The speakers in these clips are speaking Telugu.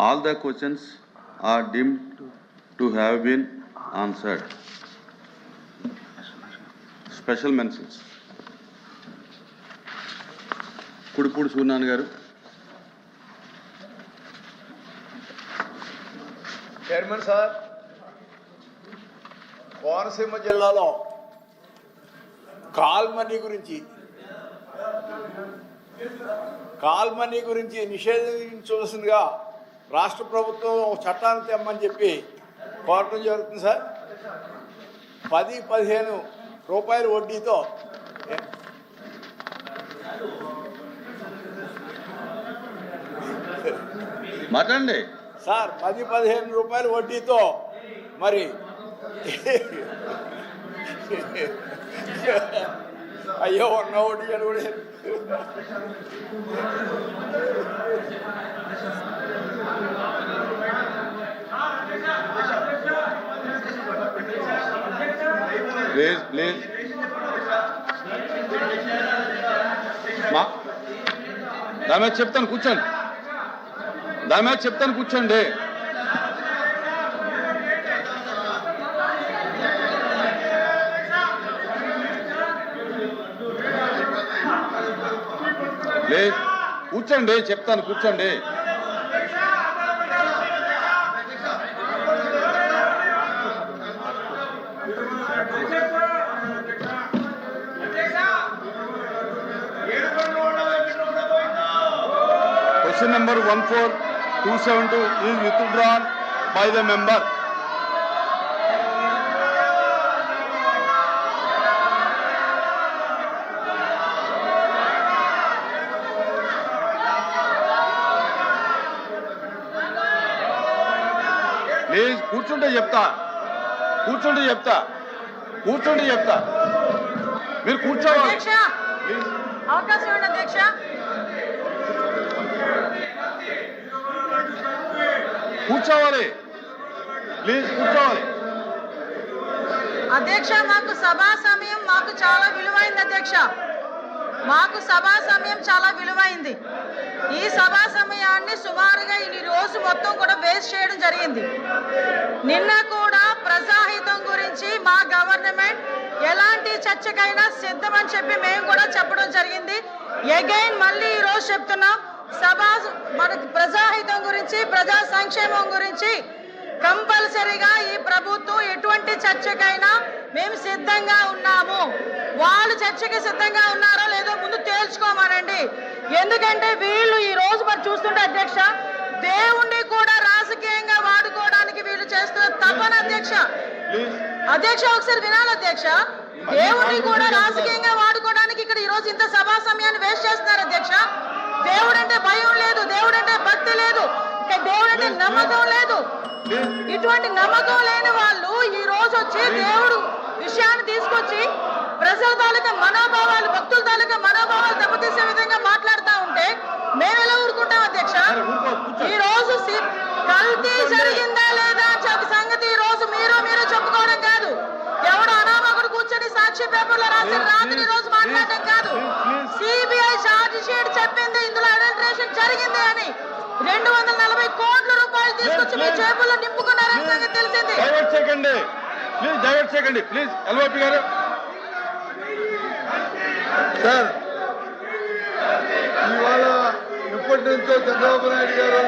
All the questions are deemed to have been answered. Special mentions. Kudipudi Suryanand garu. Chairman sir, Konaseema జిల్లాలో కాల్మనీ గురించి నిషేధించవలసిందిగా రాష్ట్ర ప్రభుత్వం చట్టాన్ని తెమ్మని చెప్పి కోరటం జరుగుతుంది సార్. 10-15 రూపాయల వడ్డీతో మాట్లాడండి సార్. 10-15 రూపాయల వడ్డీతో మరి అయ్యో ఉన్న వడ్డీ అని కూడా ప్లీజ్ దాని మీద చెప్తాను కూర్చోండి. ప్లీజ్ కూర్చోండి, చెప్తాను కూర్చోండి. Question number 14272 is withdrawn by the member. Please కూర్చుంటే చెప్తా మీరు కూర్చోవాలి. అవకాశం ఇవ్వండి అధ్యక్ష. కూర్చోవాలి అధ్యక్ష, మాకు సభా సమయం చాలా విలువైంది అధ్యక్ష. సభా సమయం చాలా విలువైంది. ఈ సభా సమయాన్ని సుమారుగా ఈ రోజు మొత్తం కూడా వేస్ట్ చేయడం జరిగింది. నిన్న కూడా ప్రజాహితం గురించి మా గవర్నమెంట్ ఎలాంటి చర్చకైనా సిద్ధమని చెప్పి మేము కూడా చెప్పడం జరిగింది. అగైన్ మళ్ళీ ఈ రోజు చెప్తున్నాం, మనకి ప్రజాహితం గురించి, ప్రజా సంక్షేమం గురించి కంపల్సరీగా ఈ ప్రభుత్వం ఎటువంటి చర్చకైనా మేము సిద్ధంగా ఉన్నాము. వాళ్ళు చర్చకి సిద్ధంగా ఉన్నారో లేదో ముందు తేల్చుకోమనండి. ఎందుకంటే వీళ్ళు ఈ రోజు మరి చూస్తుంటే అధ్యక్ష, దేవుణ్ణి కూడా రాజకీయంగా వాడుకోవడానికి వీళ్ళు చేస్తున్న తపన అధ్యక్ష. ఒకసారి వినాలి అధ్యక్ష. దేవుణ్ణి కూడా రాజకీయంగా వాడుకోవడానికి ఇక్కడ ఈ రోజు ఇంత సభా సమయాన్ని వేస్ట్ చేస్తున్నారు అధ్యక్ష. దేవుడంటే భయం లేదు, దేవుడంటే భక్తి లేదు, దేవుడంటే నమ్మకం లేదు. ఇటువంటి నమ్మకం లేని వాళ్ళు ఈ రోజు వచ్చి దేవుడు విషయాన్ని తీసుకొచ్చి ప్రజల తాలూకా మనోభావాలు, భక్తుల తాలూకా మనోభావాలు దెబ్బతీసే విధంగా మాట్లాడుతూ ఉంటే మేము ఎలా ఊరుకుంటాం అధ్యక్ష? ఈ రోజు కల్తీ జరిగిందా లేదా సంగతి ఈ రోజు మీరు చెప్పుకోవడం కాదు. ఎవడు అనామకుడు కూర్చొని సాక్షి పేపర్లో రాసిన రాత్రి రోజు మాట్లాడటం కాదు. సిబిఐ ఛార్జ్ షీట్ చెప్పింది ఇందులో అడల్టరేషన్ జరిగింది అని. 240 కోట్ల రూపాయలు తీసుకొచ్చి మీ జేబుల్లో నింపుకున్నారని సంగతి తెలిసింది. డైవర్ట్ చేయకండి ప్లీజ్. ఎల్ఓపి గారు సార్, ఇవాళ ఎప్పటి నుంచో చంద్రబాబు నాయుడు గారు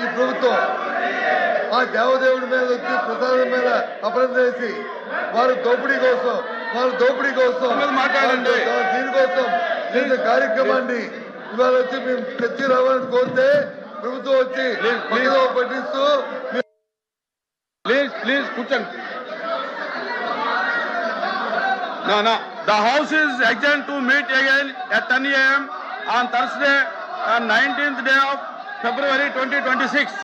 ఈ ప్రభుత్వం ఆ దేవదేవుడి మీద వచ్చి ప్రసాదం మీద అపరాధం చేసి వారి దోపిడీ కోసం మాట్లాడండి. దీనికోసం చేసే కార్యక్రమాన్ని ఇవాళ వచ్చి మేము తెచ్చి రావాలని కోరితే ప్రభుత్వం వచ్చి పట్టిస్తూ ప్లీజ్ కూర్చోండి. No. The House is adjourned to meet again at 10 a.m. on Thursday, 19th day of February 2026.